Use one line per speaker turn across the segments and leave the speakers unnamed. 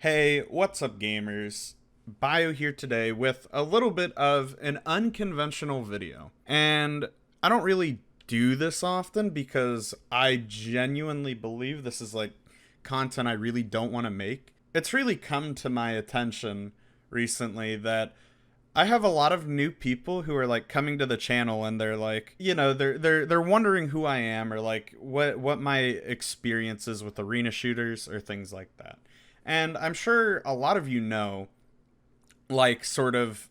Hey, what's up, gamers? Bio here today with a little bit of an unconventional video. And I don't really do this often because I genuinely believe this is like content I really don't want to make. It's really come to my attention recently that I have a lot of new people who are like coming to the channel and they're like, they're wondering who I am or like what my experience is with arena shooters or things like that. And I'm sure a lot of you know, like, sort of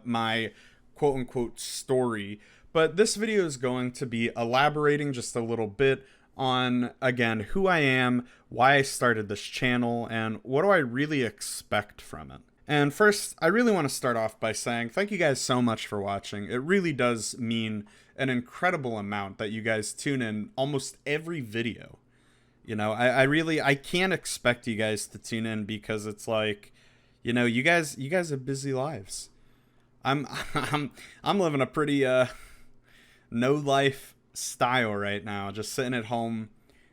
my quote unquote story. But this video is going to be elaborating just a little bit on, again, who I am, why I started this channel, and what do I really expect from it. And first, I really want to start off by saying thank you guys so much for watching. It really does mean an incredible amount that you guys tune in almost every video. I can't expect you guys to tune in because it's like, you guys have busy lives. I'm I'm living a pretty no life style right now, just sitting at home,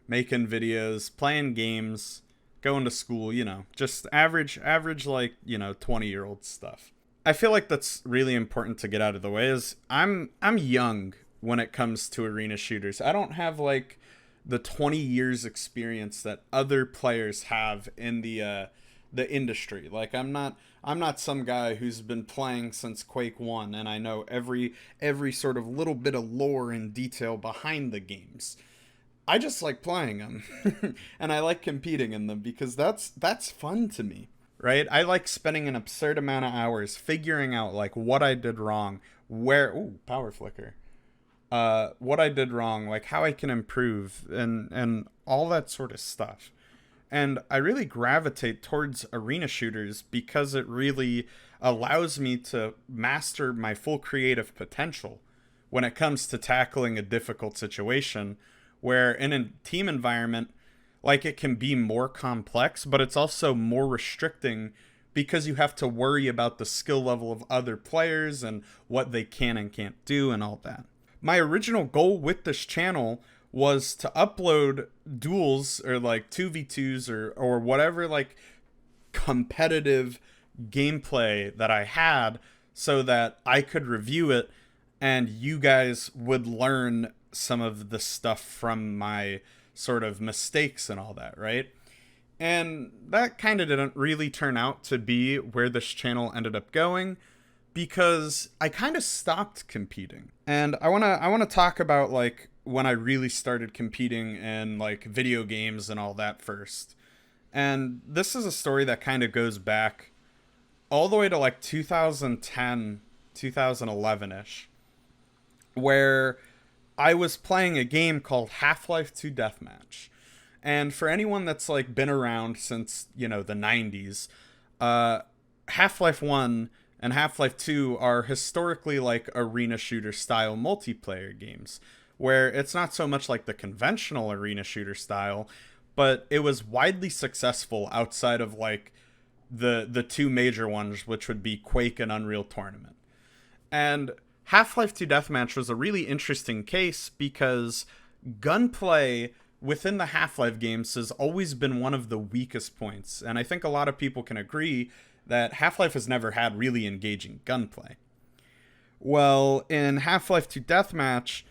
making videos, playing games, going to school, just average like, 20-year-old stuff. I feel like that's really important to get out of the way is I'm young when it comes to arena shooters. I don't have like the 20 years experience that other players have in the industry. Like I'm not some guy who's been playing since Quake 1 and I know every sort of little bit of lore and detail behind the games. I just like playing them and I like competing in them because that's fun to me, right? I like spending an absurd amount of hours figuring out like what I did wrong, power flicker. What I did wrong, like how I can improve and all that sort of stuff. And I really gravitate towards arena shooters because it really allows me to master my full creative potential when it comes to tackling a difficult situation where in a team environment, like it can be more complex, but it's also more restricting because you have to worry about the skill level of other players and what they can and can't do and all that. My original goal with this channel was to upload duels or like 2v2s or whatever like competitive gameplay that I had so that I could review it and you guys would learn some of the stuff from my sort of mistakes and all that, right? And that kind of didn't really turn out to be where this channel ended up going because I kind of stopped competing. And I want to talk about like when I really started competing in like video games and all that first. And this is a story that kind of goes back all the way to like 2010, 2011ish, where I was playing a game called Half-Life 2 Deathmatch. And for anyone that's like been around since, the 90s, Half-Life 1 and Half-Life 2 are historically like arena shooter style multiplayer games, where it's not so much like the conventional arena shooter style, but it was widely successful outside of like the two major ones, which would be Quake and Unreal Tournament. And Half-Life 2 Deathmatch was a really interesting case because gunplay within the Half-Life games has always been one of the weakest points, and I think a lot of people can agree that Half-Life has never had really engaging gunplay. Well, in Half-Life 2 Deathmatch,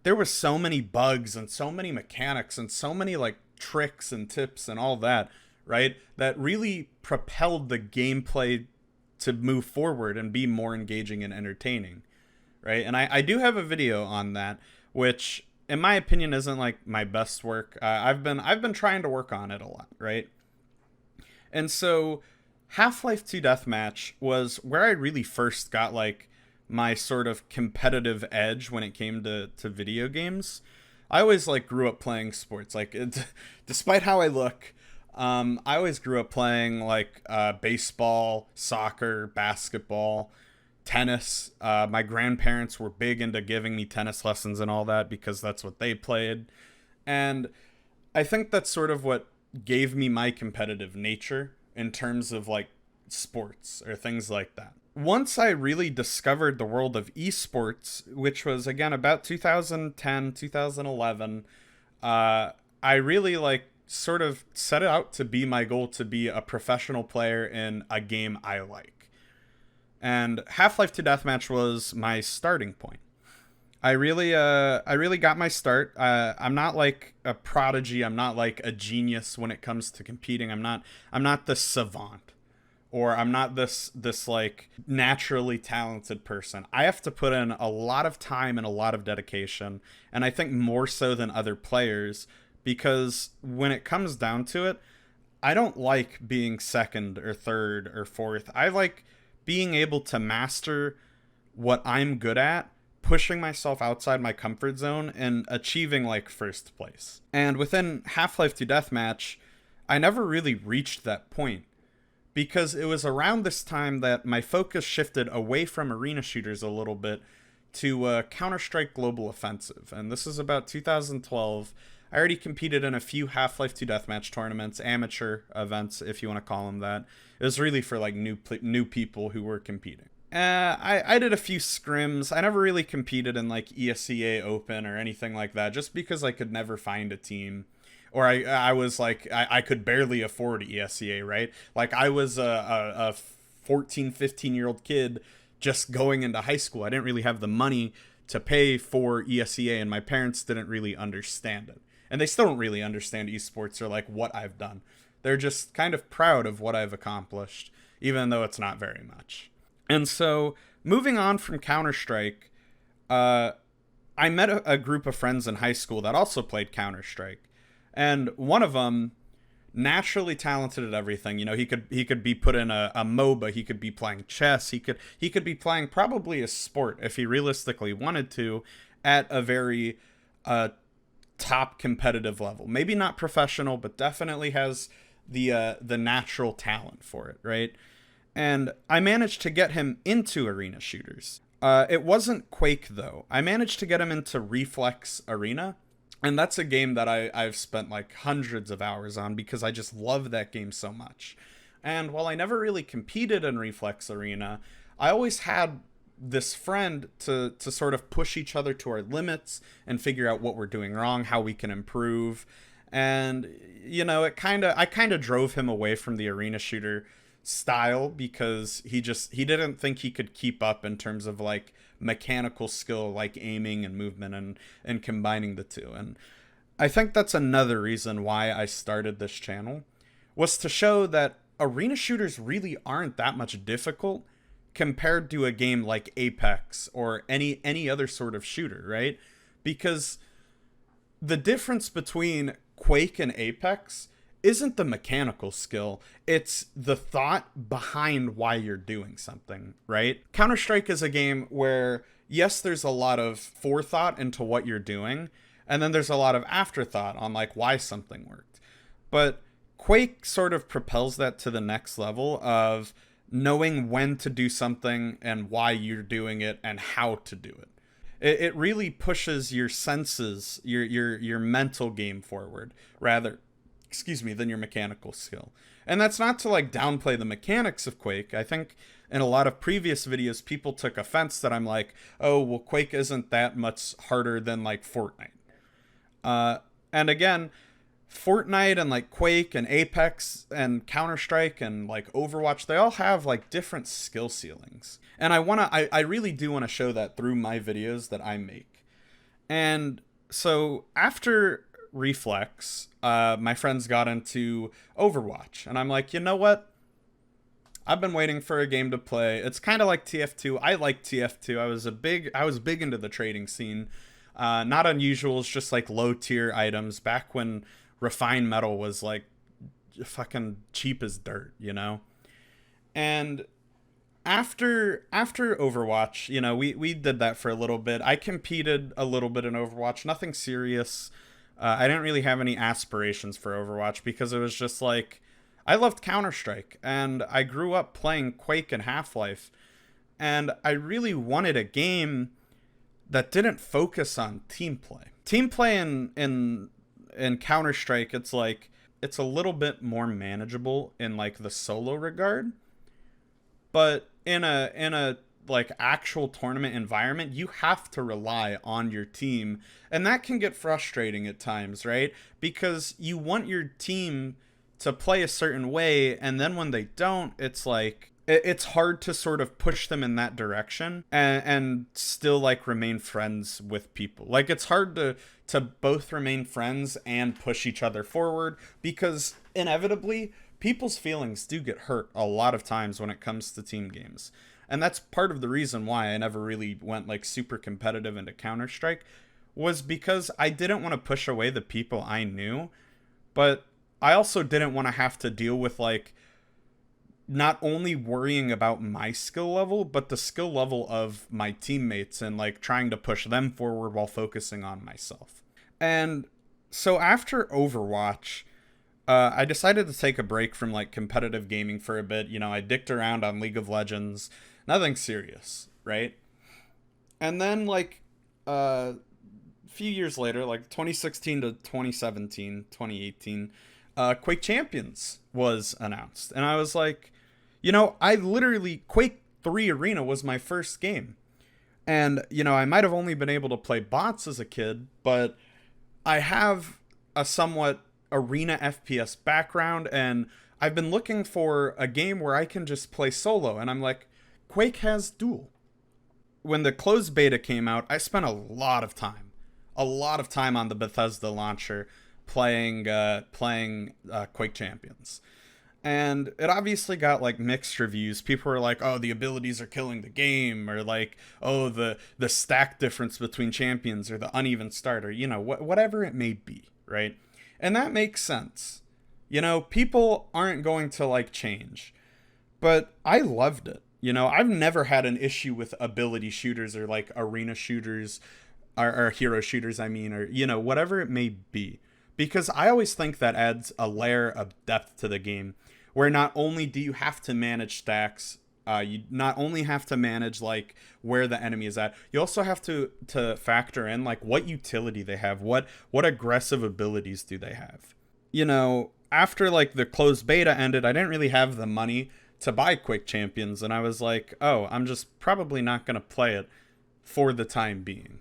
there was so many bugs and so many mechanics and so many like tricks and tips and all that, right? That really propelled the gameplay to move forward and be more engaging and entertaining, right? And I do have a video on that, which in my opinion isn't like my best work. I've been trying to work on it a lot, right? And so Half-Life 2 Deathmatch was where I really first got like my sort of competitive edge when it came to video games. I always like grew up playing sports. Like despite how I look, I always grew up playing like baseball, soccer, basketball, tennis. My grandparents were big into giving me tennis lessons and all that because that's what they played. And I think that's sort of what gave me my competitive nature in terms of like sports or things like that. Once I really discovered the world of esports, which was again about 2010, 2011, I really like sort of set it out to be my goal to be a professional player in a game I like. And Half-Life 2 Deathmatch was my starting point. I really got my start. I'm not like a prodigy. I'm not like a genius when it comes to competing. I'm not this savant, or I'm not this like naturally talented person. I have to put in a lot of time and a lot of dedication, and I think more so than other players, because when it comes down to it, I don't like being second or third or fourth. I like being able to master what I'm good at, pushing myself outside my comfort zone and achieving like first place. And within Half-Life 2 Deathmatch, I never really reached that point, because it was around this time that my focus shifted away from arena shooters a little bit to Counter-Strike Global Offensive. And this is about 2012. I already competed in a few Half-Life 2 Deathmatch tournaments, amateur events, if you want to call them that. It was really for like new people who were competing. I did a few scrims. I never really competed in like ESEA Open or anything like that, just because I could never find a team. Or I was like, I could barely afford ESEA, right? Like I was a 14, 15-year-old kid just going into high school. I didn't really have the money to pay for ESEA, and my parents didn't really understand it. And they still don't really understand esports or like what I've done. They're just kind of proud of what I've accomplished, even though it's not very much. And so, moving on from Counter-Strike, I met a group of friends in high school that also played Counter-Strike. And one of them, naturally talented at everything. You know, he could be put in a MOBA, he could be playing chess, he could be playing probably a sport if he realistically wanted to, at a very top competitive level. Maybe not professional, but definitely has the natural talent for it, right? And I managed to get him into arena shooters. It wasn't Quake, though. I managed to get him into Reflex Arena. And that's a game that I've spent like hundreds of hours on, because I just love that game so much. And while I never really competed in Reflex Arena, I always had this friend to sort of push each other to our limits and figure out what we're doing wrong, how we can improve. And, you know, I kind of drove him away from the arena shooter style, because he didn't think he could keep up in terms of like mechanical skill, like aiming and movement and combining the two. And I think that's another reason why I started this channel, was to show that arena shooters really aren't that much difficult compared to a game like Apex or any other sort of shooter, right? Because the difference between Quake and Apex isn't the mechanical skill, it's the thought behind why you're doing something, right? Counter-Strike is a game where, yes, there's a lot of forethought into what you're doing, and then there's a lot of afterthought on like why something worked. But Quake sort of propels that to the next level of knowing when to do something and why you're doing it and how to do it. It really pushes your senses, your mental game forward, rather than your mechanical skill. And that's not to like downplay the mechanics of Quake. I think in a lot of previous videos, people took offense that I'm like, oh, well, Quake isn't that much harder than like Fortnite. And again, Fortnite and like Quake and Apex and Counter-Strike and like Overwatch, they all have like different skill ceilings. And I really do want to show that through my videos that I make. And so after Reflex, my friends got into Overwatch, and I'm like, you know what? I've been waiting for a game to play. It's kind of like TF2. I like TF2. I was big into the trading scene. Not unusuals, just like low tier items back when refined metal was like fucking cheap as dirt, you know? And after Overwatch, you know, we did that for a little bit. I competed a little bit in Overwatch, nothing serious. I didn't really have any aspirations for Overwatch, because it was just like, I loved Counter-Strike, and I grew up playing Quake and Half-Life, and I really wanted a game that didn't focus on team play. Team play in Counter-Strike, it's like, it's a little bit more manageable in like the solo regard, but in a like actual tournament environment, you have to rely on your team. And that can get frustrating at times, right? Because you want your team to play a certain way, and then when they don't, it's like it's hard to sort of push them in that direction and still like remain friends with people. Like it's hard to both remain friends and push each other forward, because inevitably people's feelings do get hurt a lot of times when it comes to team games. And that's part of the reason why I never really went like super competitive into Counter-Strike, was because I didn't want to push away the people I knew, but I also didn't want to have to deal with like not only worrying about my skill level, but the skill level of my teammates, and like trying to push them forward while focusing on myself. And so after Overwatch, I decided to take a break from like competitive gaming for a bit. You know, I dicked around on League of Legends, nothing serious, right? And then like a few years later, like 2016 to 2017, 2018, Quake Champions was announced. And I was like, you know, I literally, Quake 3 Arena was my first game. And, you know, I might have only been able to play bots as a kid, but I have a somewhat arena FPS background, and I've been looking for a game where I can just play solo. And I'm like, Quake has duel. When the closed beta came out, I spent a lot of time on the Bethesda launcher playing Quake Champions. And it obviously got like mixed reviews. People were like, oh, the abilities are killing the game, or like, oh, the stack difference between champions, or the uneven start, or, you know, whatever it may be, right? And that makes sense. You know, people aren't going to like change. But I loved it. You know, I've never had an issue with ability shooters, or like arena shooters, or hero shooters, I mean, or, you know, whatever it may be. Because I always think that adds a layer of depth to the game, where not only do you have to manage stacks, you not only have to manage like where the enemy is at, you also have to factor in like what utility they have, what aggressive abilities do they have. You know, after like the closed beta ended, I didn't really have the money to buy Quake Champions, and I was like, oh, I'm just probably not gonna play it for the time being.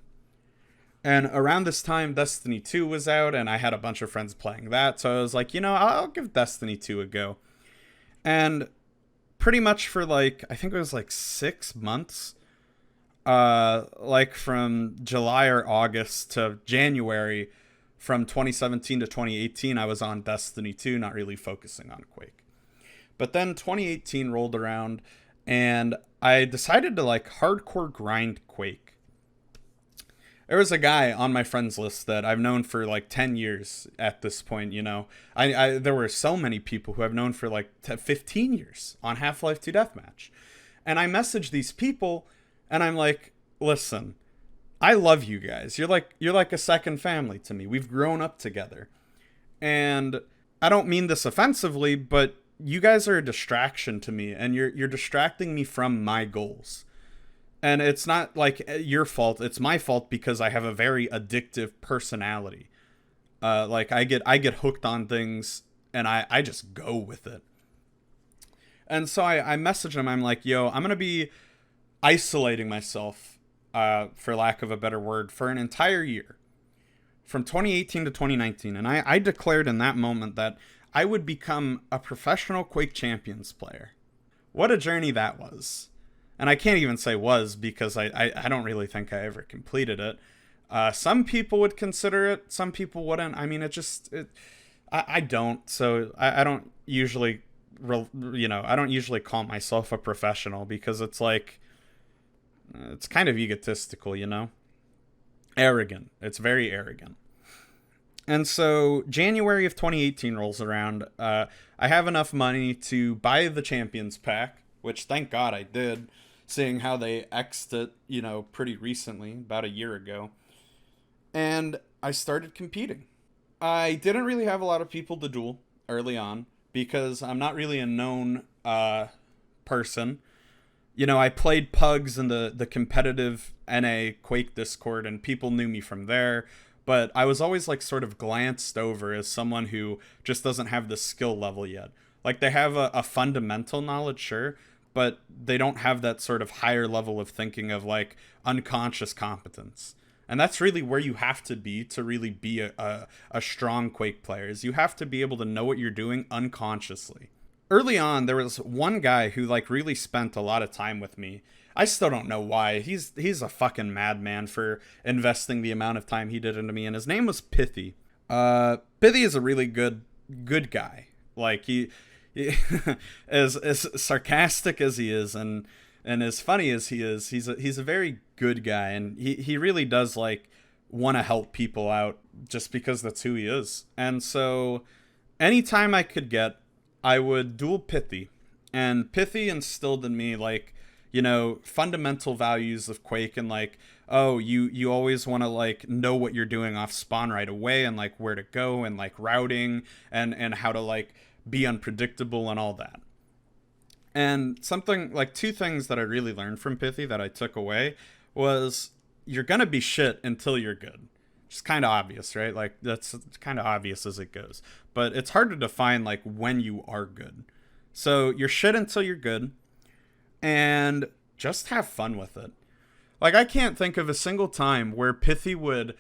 And around this time, Destiny 2 was out, and I had a bunch of friends playing that, so I was like, you know, I'll give Destiny 2 a go. And pretty much for like, I think it was like 6 months, like from July or August to January, from 2017 to 2018, I was on Destiny 2, not really focusing on Quake. But then 2018 rolled around, and I decided to like hardcore grind Quake. There was a guy on my friends list that I've known for like 10 years at this point, you know. There were so many people who I've known for like 15 years on Half-Life 2 Deathmatch. And I messaged these people, and I'm like, listen, I love you guys. You're like a second family to me. We've grown up together. And I don't mean this offensively, but you guys are a distraction to me, and you're distracting me from my goals. And it's not like your fault, it's my fault, because I have a very addictive personality. Like I get hooked on things, and I just go with it. And so I message him, I'm like, yo, I'm going to be isolating myself, for lack of a better word, for an entire year. From 2018 to 2019. And I declared in that moment that I would become a professional Quake Champions player. What a journey that was. And I can't even say was, because I don't really think I ever completed it. Some people would consider it. Some people wouldn't. I mean, I don't. So I don't usually, I don't usually call myself a professional, because it's like, it's kind of egotistical, you know? Arrogant. It's very arrogant. And so January of 2018 rolls around. I have enough money to buy the Champions pack, which thank God I did, seeing how they X'd it, you know, pretty recently, about a year ago. And I started competing. I didn't really have a lot of people to duel early on, because I'm not really a known person. You know, I played Pugs in the competitive NA Quake Discord, and people knew me from there. But I was always like sort of glanced over as someone who just doesn't have the skill level yet. Like they have a fundamental knowledge, sure, but they don't have that sort of higher level of thinking of like unconscious competence. And that's really where you have to be to really be a strong Quake player, is you have to be able to know what you're doing unconsciously. Early on, there was one guy who like really spent a lot of time with me. I still don't know why. He's a fucking madman for investing the amount of time he did into me, and his name was Pithy. Pithy is a really good guy. Like he as sarcastic as he is, and as funny as he is, he's a very good guy, and he really does like want to help people out just because that's who he is. And so anytime I could get, I would duel Pithy, and Pithy instilled in me like, you know, fundamental values of Quake, and like, oh, you always want to like know what you're doing off spawn right away, and like where to go, and like routing, and how to like be unpredictable and all that. And something like, two things that I really learned from Pithy that I took away was, you're gonna be shit until you're good. It's kind of obvious, right? Like that's kind of obvious as it goes, but it's hard to define like when you are good. So you're shit until you're good, and just have fun with it. Like, I can't think of a single time where Pithy would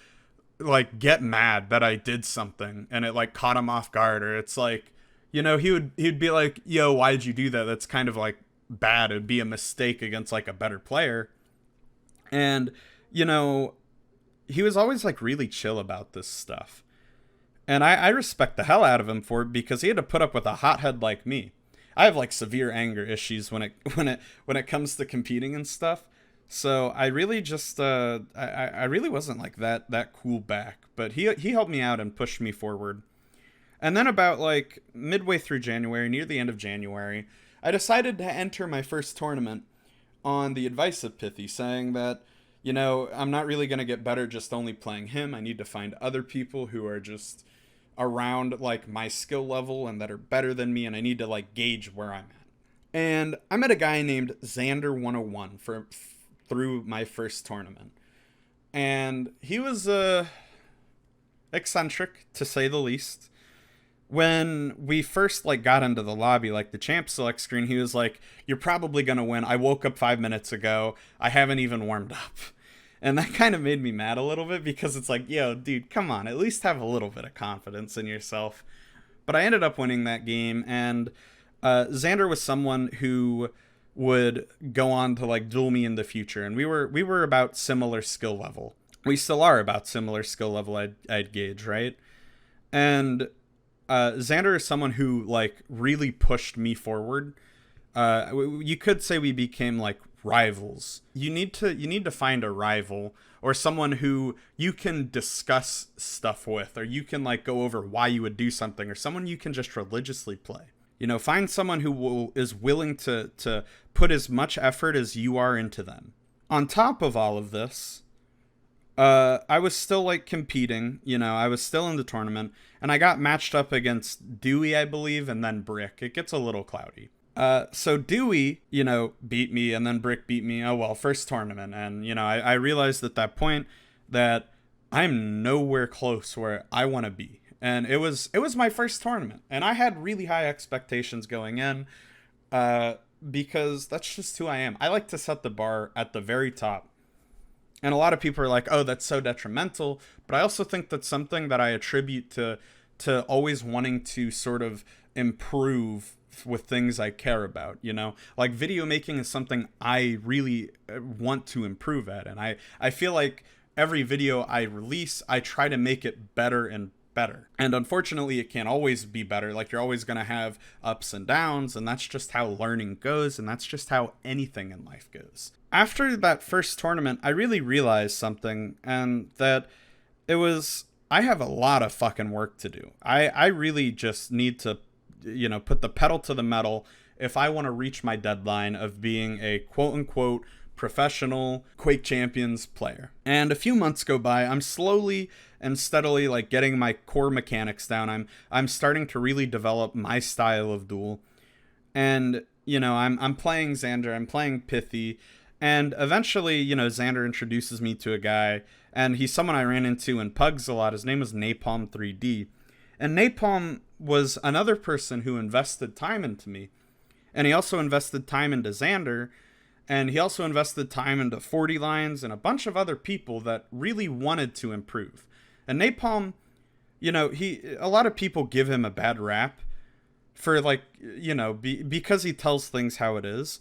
like get mad that I did something and it like caught him off guard, or it's like, you know, he'd be like, yo, why'd you do that? That's kind of like bad. It'd be a mistake against like a better player. And, you know, he was always like really chill about this stuff. And I respect the hell out of him for it, because he had to put up with a hothead like me. I have like severe anger issues when it comes to competing and stuff. So I really just I really wasn't like that cool back, but he helped me out and pushed me forward. And then about like midway through January, near the end of January, I decided to enter my first tournament on the advice of Pithy, saying that, you know, I'm not really going to get better just only playing him. I need to find other people who are just around like my skill level and that are better than me, and I need to like gauge where I'm at. And I met a guy named Xander101 through my first tournament. And he was eccentric, to say the least. When we first like got into the lobby, like the champ select screen, he was like, you're probably going to win. I woke up 5 minutes ago. I haven't even warmed up. And that kind of made me mad a little bit, because it's like, yo, dude, come on, at least have a little bit of confidence in yourself. But I ended up winning that game, and Xander was someone who would go on to like duel me in the future, and we were about similar skill level. We still are about similar skill level, I'd gauge, right? And Xander is someone who like really pushed me forward. You could say we became like rivals. You need to find a rival, or someone who you can discuss stuff with, or you can like go over why you would do something, or someone you can just religiously play. You know, find someone who is willing to put as much effort as you are into them. On top of all of this, I was still like competing, you know, I was still in the tournament, and I got matched up against Dewey, I believe, and then Brick. It gets a little cloudy. So Dewey, you know, beat me, and then Brick beat me. Oh, well, first tournament. And, you know, I realized at that point that I'm nowhere close where I want to be. And it was my first tournament, and I had really high expectations going in, because that's just who I am. I like to set the bar at the very top. And a lot of people are like, oh, that's so detrimental. But I also think that's something that I attribute to always wanting to sort of improve with things I care about, you know? Like, video making is something I really want to improve at. And I feel like every video I release, I try to make it better and better. And unfortunately, it can't always be better. Like, you're always going to have ups and downs, and that's just how learning goes, and that's just how anything in life goes. After that first tournament, I really realized something, and that it was, I have a lot of fucking work to do. I really just need to, you know, put the pedal to the metal if I want to reach my deadline of being a quote-unquote professional Quake Champions player. And a few months go by, I'm slowly and steadily like getting my core mechanics down. I'm starting to really develop my style of duel. And, you know, I'm playing Xander, I'm playing Pithy, and eventually, you know, Xander introduces me to a guy, and he's someone I ran into in Pugs a lot. His name was Napalm 3D. And Napalm was another person who invested time into me. And he also invested time into Xander, and he also invested time into 40 Lines and a bunch of other people that really wanted to improve. And Napalm, a lot of people give him a bad rap for like, because he tells things how it is.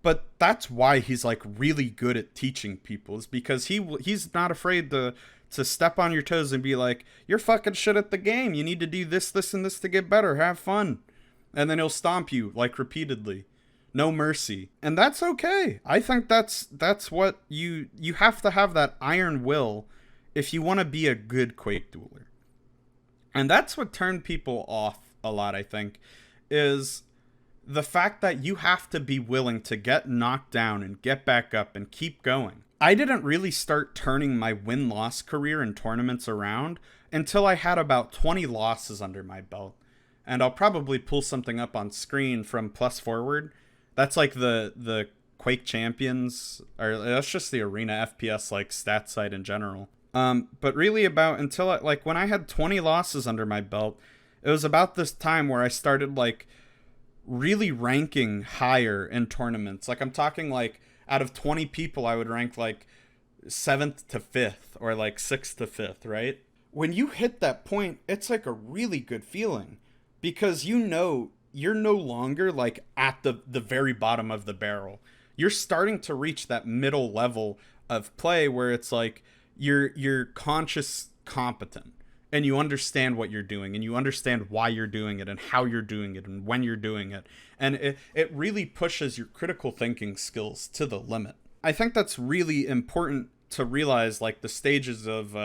But that's why he's like really good at teaching people, is because he's not afraid to step on your toes and be like, you're fucking shit at the game. You need to do this, this, and this to get better. Have fun. And then he'll stomp you like repeatedly. No mercy. And that's okay. I think that's what you have to have, that iron will if you want to be a good Quake dueler. And that's what turned people off a lot, I think, is the fact that you have to be willing to get knocked down and get back up and keep going. I didn't really start turning my win-loss career in tournaments around until I had about 20 losses under my belt. And I'll probably pull something up on screen from Plus Forward. That's like the Quake Champions, or that's just the Arena FPS like stat site in general. But really until when I had 20 losses under my belt, it was about this time where I started like really ranking higher in tournaments. Like I'm talking like out of 20 people, I would rank like 7th to 5th or like 6th to 5th, right? When you hit that point, it's like a really good feeling because you're no longer like at the very bottom of the barrel. You're starting to reach that middle level of play where it's like you're conscious competent. And you understand what you're doing, and you understand why you're doing it, and how you're doing it, and when you're doing it. And it really pushes your critical thinking skills to the limit. I think that's really important to realize, like the stages of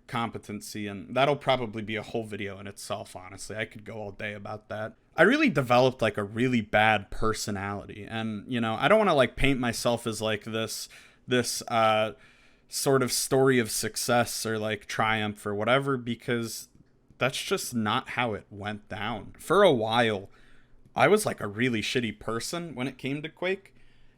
competency, and that'll probably be a whole video in itself, honestly. I could go all day about that. I really developed like a really bad personality, and, I don't want to like paint myself as like this sort of story of success or like triumph or whatever, because that's just not how it went down. For a while, I was like a really shitty person when it came to Quake.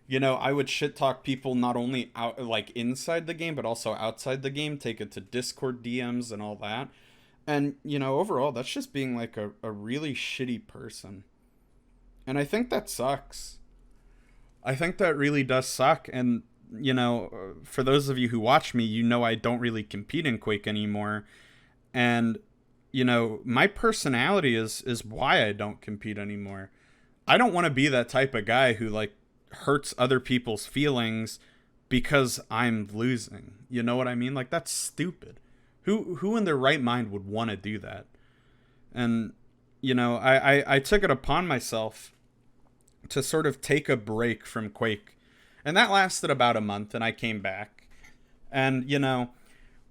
I would shit talk people not only out like inside the game, but also outside the game, take it to Discord DMs and all that. And, overall, that's just being like a really shitty person. And I think that sucks. I think that really does suck. And for those of you who watch me, I don't really compete in Quake anymore. And, my personality is why I don't compete anymore. I don't want to be that type of guy who, like, hurts other people's feelings because I'm losing. You know what I mean? Like, that's stupid. Who in their right mind would want to do that? And, I took it upon myself to sort of take a break from Quake. And that lasted about a month, and I came back. And,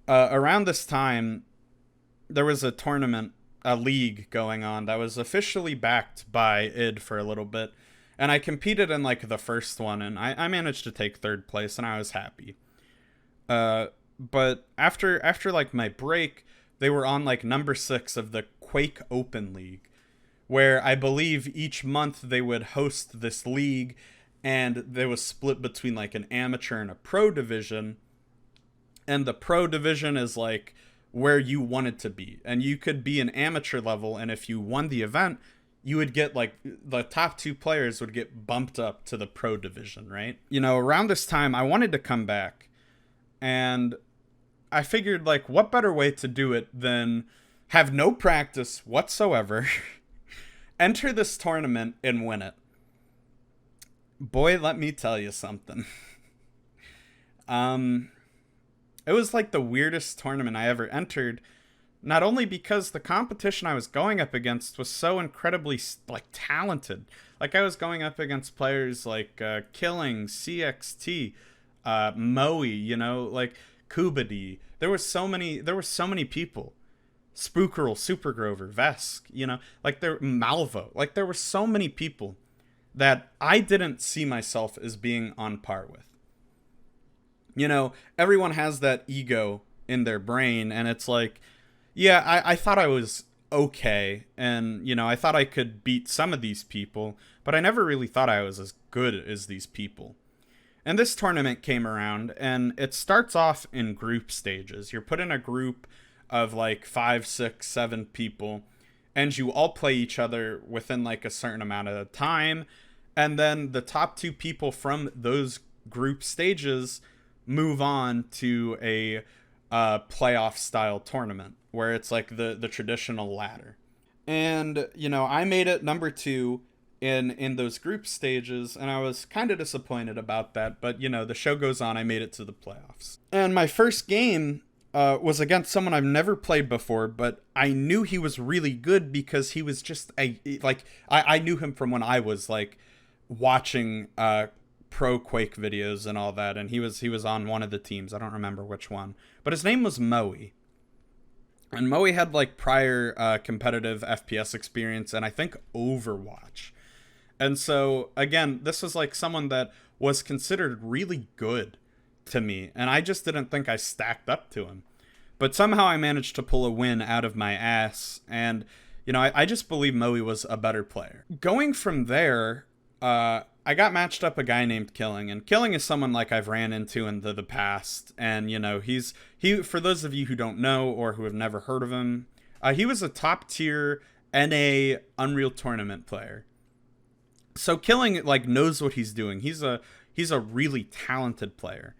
around this time, there was a tournament, a league going on that was officially backed by id for a little bit. And I competed in, like, the first one, and I managed to take 3rd place, and I was happy. But after, like, my break, they were on, like, number 6 of the Quake Open League, where I believe each month they would host this league, and they was split between like an amateur and a pro division. And the pro division is like where you want it to be. And you could be an amateur level, and if you won the event, you would get like the top 2 players would get bumped up to the pro division, right? Around this time I wanted to come back. And I figured, like, what better way to do it than have no practice whatsoever, enter this tournament and win it. Boy, let me tell you something. It was like the weirdest tournament I ever entered, not only because the competition I was going up against was so incredibly like talented. Like I was going up against players like Killing, CXT, Moe, like Kubadi. There were so many people. Spookerl, Super Grover, Vesque, like Malvo. Like there were so many people that I didn't see myself as being on par with. Everyone has that ego in their brain, and it's like, yeah, I thought I was okay, and, I thought I could beat some of these people, but I never really thought I was as good as these people. And this tournament came around, and it starts off in group stages. You're put in a group of like 5, 6, 7 people, and you all play each other within like a certain amount of time. And then the top two people from those group stages move on to a playoff style tournament where it's like the traditional ladder. And I made it number 2 in those group stages, and I was kind of disappointed about that. But the show goes on. I made it to the playoffs, and my first game was against someone I've never played before, but I knew he was really good because he was just I knew him from when I was like watching pro Quake videos and all that, and he was on one of the teams. I don't remember which one, but his name was Moe. And Moe had like prior competitive FPS experience and I think Overwatch. And so again, this was like someone that was considered really good to me, and I just didn't think I stacked up to him. But somehow I managed to pull a win out of my ass, and I just believe Moe was a better player. Going from there, I got matched up a guy named Killing, and Killing is someone like I've ran into in the past, and he for those of you who don't know or who have never heard of him, he was a top tier NA Unreal Tournament player. So Killing like knows what he's doing. He's a really talented player,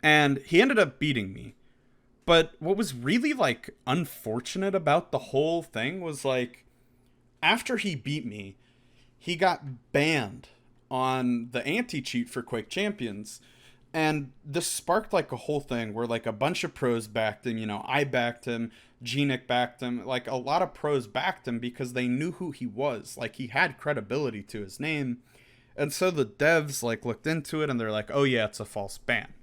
and he ended up beating me. But what was really like unfortunate about the whole thing was like after he beat me, he got banned on the anti-cheat for Quake Champions. And this sparked like a whole thing where like a bunch of pros backed him. I backed him, Genic backed him, like a lot of pros backed him because they knew who he was. Like he had credibility to his name. And so the devs like looked into it and they're like, oh yeah, it's a false ban.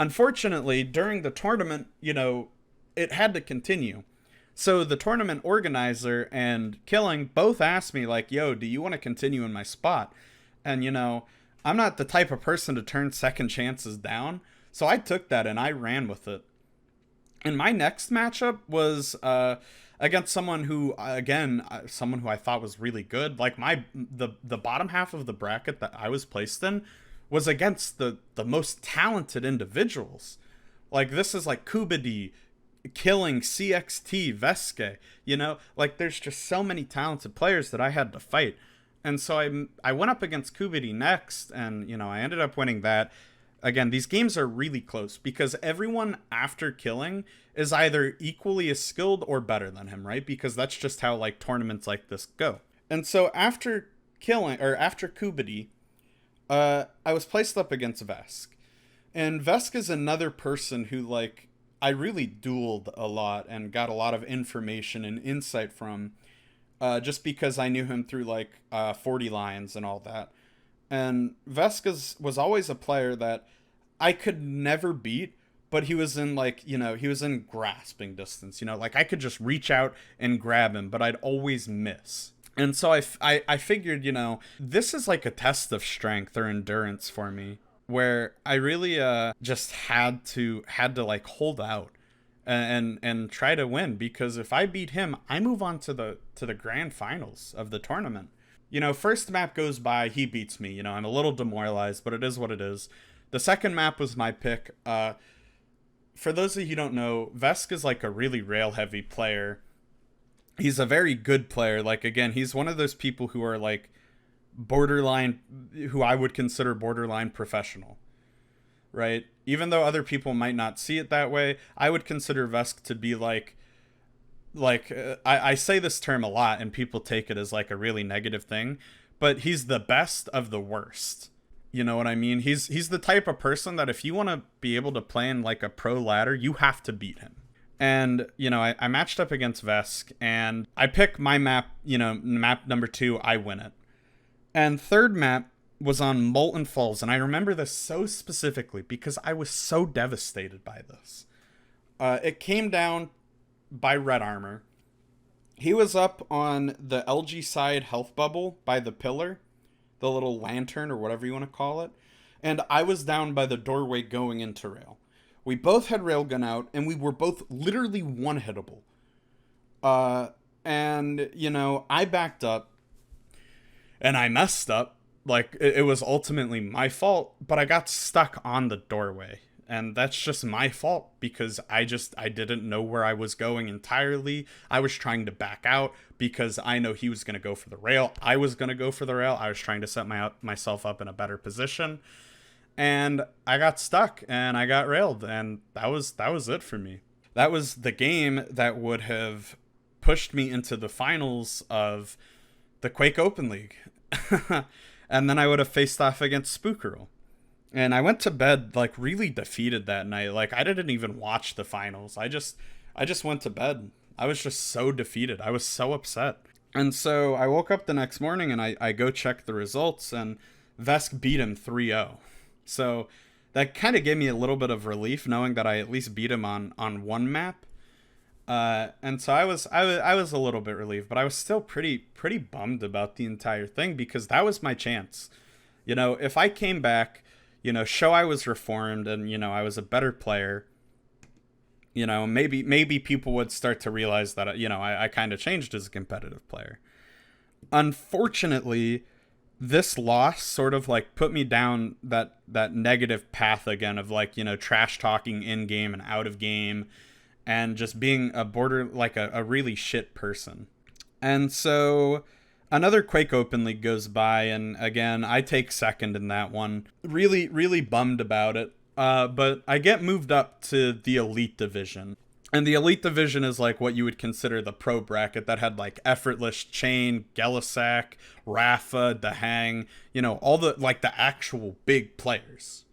Unfortunately, during the tournament, it had to continue. So the tournament organizer and Killing both asked me like, yo, do you want to continue in my spot? And, I'm not the type of person to turn second chances down. So I took that and I ran with it. And my next matchup was against someone who, again, someone who I thought was really good. Like the bottom half of the bracket that I was placed in was against the most talented individuals. Like this is like Kubidi, Killing, CXT, Vesque, like there's just so many talented players that I had to fight. And so I went up against Kubidi next, and I ended up winning that. Again, these games are really close because everyone after Killing is either equally as skilled or better than him, right? Because that's just how like tournaments like this go. And so after Kubidi, I was placed up against Vesque. And Vesque is another person who like I really dueled a lot and got a lot of information and insight from, just because I knew him through like 40 Lions and all that. And Vesque was always a player that I could never beat, but he was in like, he was in grasping distance, like I could just reach out and grab him, but I'd always miss. And so I figured, this is like a test of strength or endurance for me, where I really just had to like hold out and try to win, because if I beat him, I move on to the grand finals of the tournament. First map goes by, he beats me. I'm a little demoralized, but it is what it is. The second map was my pick. For those of you who don't know, Vesque is like a really rail heavy player. He's a very good player. Like, again, he's one of those people who are like borderline, who I would consider borderline professional, right? Even though other people might not see it that way, I would consider Vesque to be I say this term a lot and people take it as like a really negative thing, but he's the best of the worst. You know what I mean? He's the type of person that if you want to be able to play in like a pro ladder, you have to beat him. And, I matched up against Vesque, and I pick my map, map number 2, I win it. And third map was on Molten Falls, and I remember this so specifically because I was so devastated by this. It came down by Red Armor. He was up on the LG side health bubble by the pillar, the little lantern or whatever you want to call it, and I was down by the doorway going into rail. We both had railgun out, and we were both literally one-hittable. And, I backed up, and I messed up. Like, it was ultimately my fault, but I got stuck on the doorway. And that's just my fault because I didn't know where I was going entirely. I was trying to back out because I know he was going to go for the rail. I was going to go for the rail. I was trying to set myself up in a better position. And I got stuck and I got railed, and that was it for me. That was the game that would have pushed me into the finals of the Quake Open League. And then I would have faced off against Spookerl. And I went to bed like really defeated that night. Like I didn't even watch the finals. I just went to bed. I was just so defeated. I was so upset. And so I woke up the next morning and I go check the results, and Vesque beat him 3-0. So that kind of gave me a little bit of relief knowing that I at least beat him on one map. And so I was a little bit relieved, but I was still pretty bummed about the entire thing because that was my chance. You know, if I came back, you know, show I was reformed and, you know, I was a better player, you know, maybe people would start to realize that, you know, I kind of changed as a competitive player. Unfortunately, this loss sort of like put me down that negative path again of like, you know, trash talking in game and out of game and just being a really shit person. And so another Quake Open League goes by, and again, I take second in that one. Really bummed about it. But I get moved up to the Elite Division. And the Elite Division is like what you would consider the pro bracket that had like Effortless, Chain, Gelisac, Rafa, Dahang, you know, all the like the actual big players.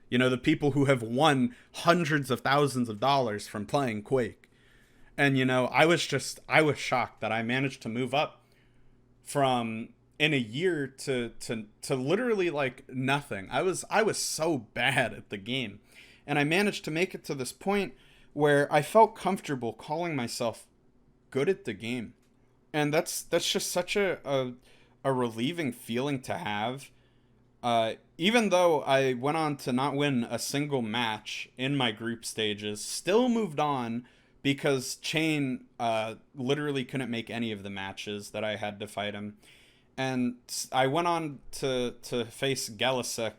You know, the people who have won hundreds of thousands of dollars from playing Quake. And, you know, I was shocked that I managed to move up from in a year to literally like nothing. I was so bad at the game. And I managed to make it to this point where I felt comfortable calling myself good at the game. And that's just such a relieving feeling to have. Even though I went on to not win a single match in my group stages, still moved on because Chain literally couldn't make any of the matches that I had to fight him. And I went on to face Gelisac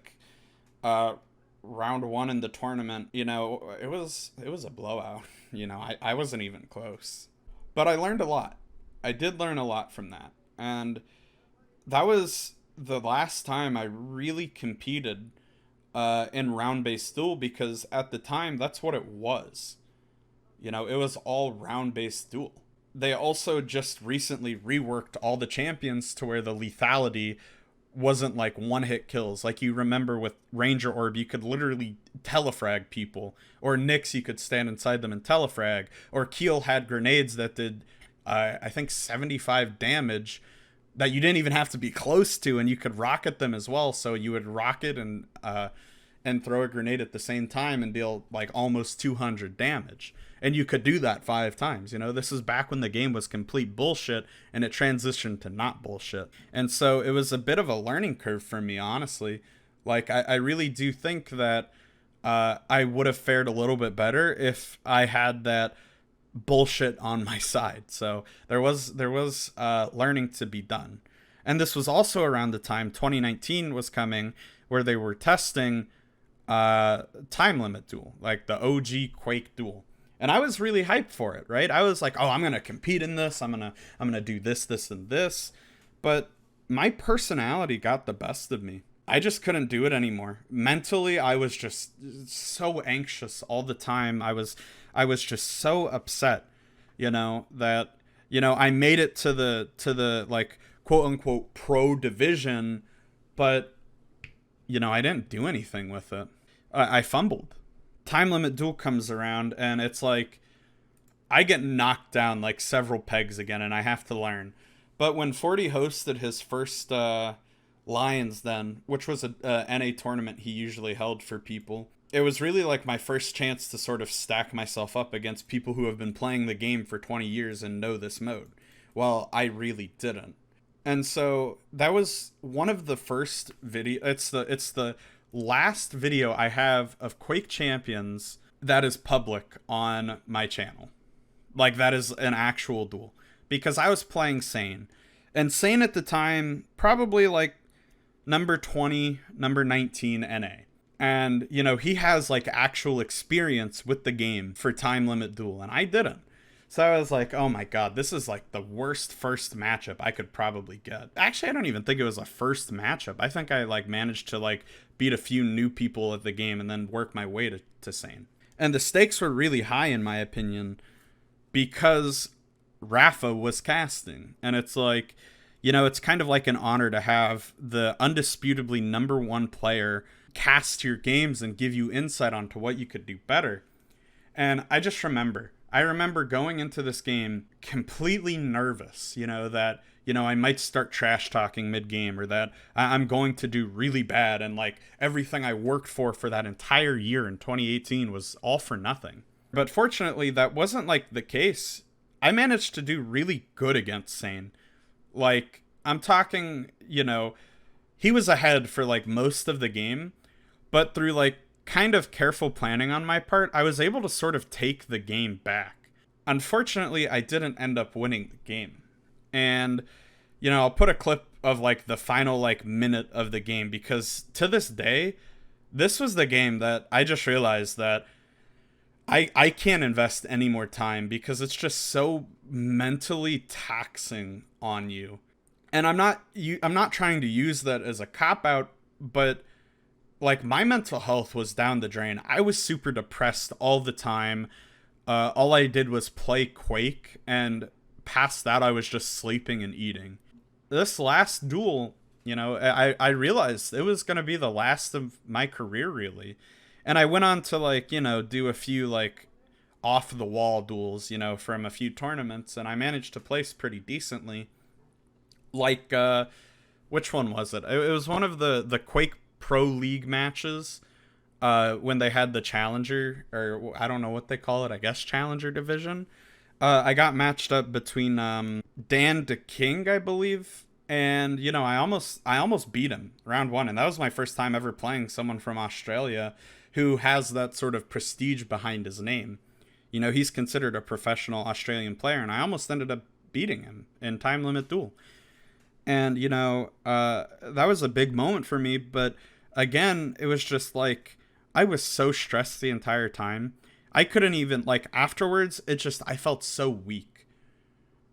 round 1 in the tournament. You know, it was a blowout. You know, I wasn't even close. But I learned a lot. I did learn a lot from that. And that was the last time I really competed in round-based duel, because at the time, that's what it was. You know, it was all round-based duel. They also just recently reworked all the champions to where the lethality wasn't like one-hit kills. Like you remember with Ranger Orb, you could literally telefrag people. Or Nyx, you could stand inside them and telefrag. Or Keel had grenades that did, I think, 75 damage that you didn't even have to be close to, and you could rocket them as well. So you would rocket and throw a grenade at the same time and deal like almost 200 damage. And you could do that 5 times. You know, this is back when the game was complete bullshit and it transitioned to not bullshit. And so it was a bit of a learning curve for me, honestly. Like, I really do think that I would have fared a little bit better if I had that bullshit on my side. So there was learning to be done. And this was also around the time 2019 was coming, where they were testing time limit duel, like the OG Quake duel. And I was really hyped for it, right? I was like, oh, I'm gonna compete in this. I'm gonna do this, and this. But my personality got the best of me. I just couldn't do it anymore. Mentally, I was just so anxious all the time. I was just so upset, you know, that, you know, I made it to the like quote unquote pro division, but, you know, I didn't do anything with it. I fumbled. Time limit duel comes around and it's like I get knocked down like several pegs again and I have to learn. But when 40 hosted his first Lions Den, which was a NA tournament he usually held for people, it was really like my first chance to sort of stack myself up against people who have been playing the game for 20 years and know this mode. Well, I really didn't. And so that was one of the first video. It's the last video I have of Quake Champions that is public on my channel. Like, that is an actual duel. Because I was playing Sane. And Sane at the time, probably like number 20, number 19 NA. And, you know, he has like actual experience with the game for time limit duel, and I didn't. So I was like, oh my god, this is like the worst first matchup I could probably get. Actually, I don't even think it was a first matchup. I think I like managed to like beat a few new people at the game and then work my way to Sane. And the stakes were really high in my opinion because Rafa was casting. And it's like, you know, it's kind of like an honor to have the undisputably number one player cast your games and give you insight onto what you could do better. And I remember going into this game completely nervous, you know, that, you know, I might start trash talking mid game, or that I'm going to do really bad. And like everything I worked for that entire year in 2018 was all for nothing. But fortunately, that wasn't like the case. I managed to do really good against Sane. Like, I'm talking, you know, he was ahead for like most of the game, but through like kind of careful planning on my part, I was able to sort of take the game back. Unfortunately, I didn't end up winning the game. And, you know, I'll put a clip of like the final like minute of the game, because to this day, this was the game that I just realized that I can't invest any more time, because it's just so mentally taxing on you. And I'm not trying to use that as a cop out, but like my mental health was down the drain. I was super depressed all the time. All I did was play Quake, and past that I was just sleeping and eating. This last duel, you know, I realized it was going to be the last of my career, really. And I went on to like, you know, do a few like off the wall duels, you know, from a few tournaments, and I managed to place pretty decently. Like which one was it? It was one of the Quake Pro League matches, when they had the Challenger, or I don't know what they call it, I guess Challenger division. I got matched up between Dan DeKing, I believe, and you know, I almost beat him round one, and that was my first time ever playing someone from Australia who has that sort of prestige behind his name. You know, he's considered a professional Australian player, and I almost ended up beating him in time limit duel. And, you know, that was a big moment for me. But again, it was just like, I was so stressed the entire time. I couldn't even, like, afterwards, I felt so weak.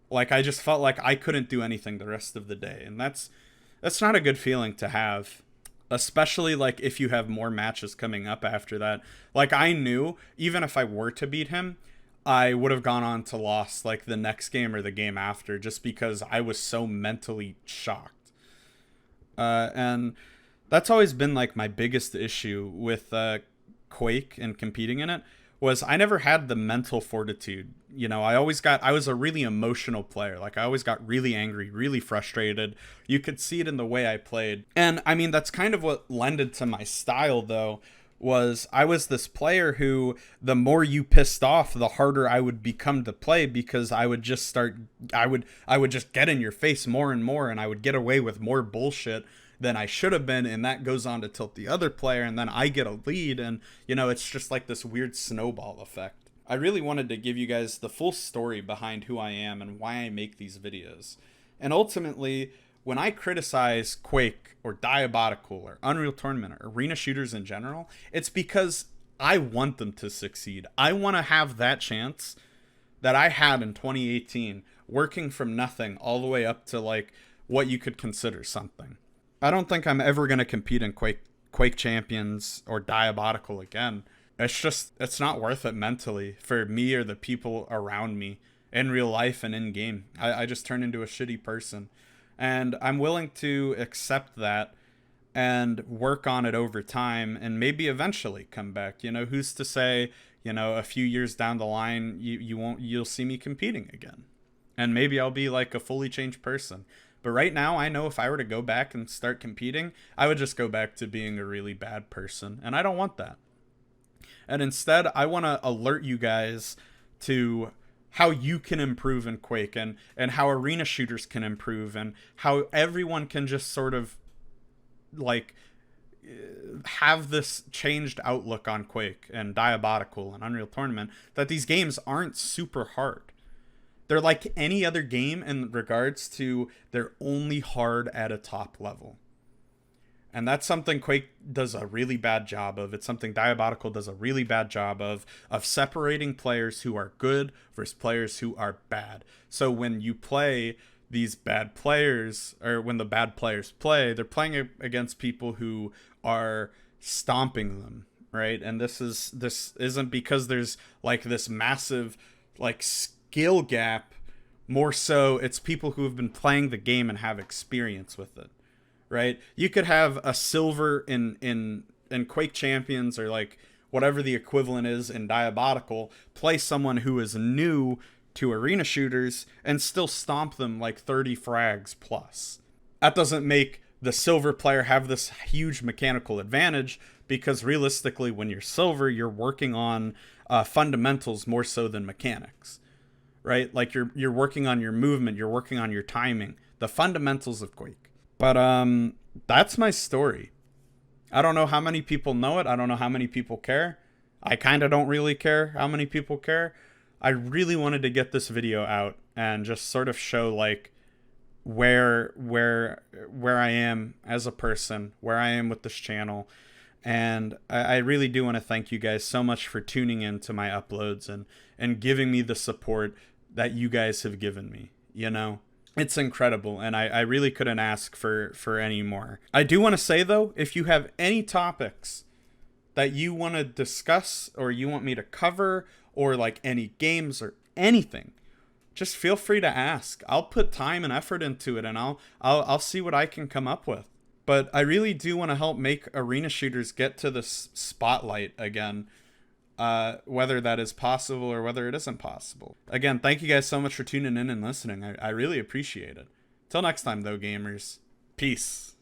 Like, I just felt like I couldn't do anything the rest of the day. And that's not a good feeling to have. Especially, like, if you have more matches coming up after that. Like, I knew, even if I were to beat him, I would have gone on to lost like the next game or the game after, just because I was so mentally shocked. And that's always been like my biggest issue with Quake and competing in it, was I never had the mental fortitude. You know, I was a really emotional player. Like I always got really angry, really frustrated. You could see it in the way I played. And I mean, that's kind of what lended to my style though, was I was this player who, the more you pissed off, the harder I would become to play, because I would just get in your face more and more, and I would get away with more bullshit than I should have been, and that goes on to tilt the other player, and then I get a lead, and you know, it's just like this weird snowball effect. I really wanted to give you guys the full story behind who I am and why I make these videos. And ultimately, when I criticize Quake or Diabotical or Unreal Tournament or arena shooters in general, it's because I want them to succeed. I want to have that chance that I had in 2018, working from nothing all the way up to like what you could consider something. I don't think I'm ever going to compete in Quake Champions or Diabotical again. It's not worth it mentally for me or the people around me in real life and in game. I just turn into a shitty person. And I'm willing to accept that and work on it over time, and maybe eventually come back. You know, who's to say, you know, a few years down the line, you'll see me competing again. And maybe I'll be like a fully changed person. But right now, I know if I were to go back and start competing, I would just go back to being a really bad person. And I don't want that. And instead, I want to alert you guys to how you can improve in Quake, and how arena shooters can improve, and how everyone can just sort of like have this changed outlook on Quake and Diabotical and Unreal Tournament, that these games aren't super hard. They're like any other game in regards to they're only hard at a top level. And that's something Quake does a really bad job of. It's something Diabolical does a really bad job of separating players who are good versus players who are bad. So when you play these bad players, or when the bad players play, they're playing against people who are stomping them, right? And this isn't because there's like this massive like skill gap. More so, it's people who have been playing the game and have experience with it, right? You could have a silver in Quake Champions, or like whatever the equivalent is in Diabolical, play someone who is new to arena shooters and still stomp them like 30 frags plus. That doesn't make the silver player have this huge mechanical advantage, because realistically, when you're silver, you're working on fundamentals more so than mechanics, right? Like you're working on your movement, you're working on your timing, the fundamentals of Quake. But that's my story. I don't know how many people know it. I don't know how many people care. I kind of don't really care how many people care. I really wanted to get this video out and just sort of show like where I am as a person, where I am with this channel. And I really do want to thank you guys so much for tuning in to my uploads and giving me the support that you guys have given me. You know, it's incredible, and I really couldn't ask for any more. I do want to say, though, if you have any topics that you want to discuss or you want me to cover, or like any games or anything, just feel free to ask. I'll put time and effort into it, and I'll see what I can come up with. But I really do want to help make arena shooters get to the spotlight again, whether that is possible or whether it isn't possible. Again, thank you guys so much for tuning in and listening. I really appreciate it. Till next time, though, gamers. Peace.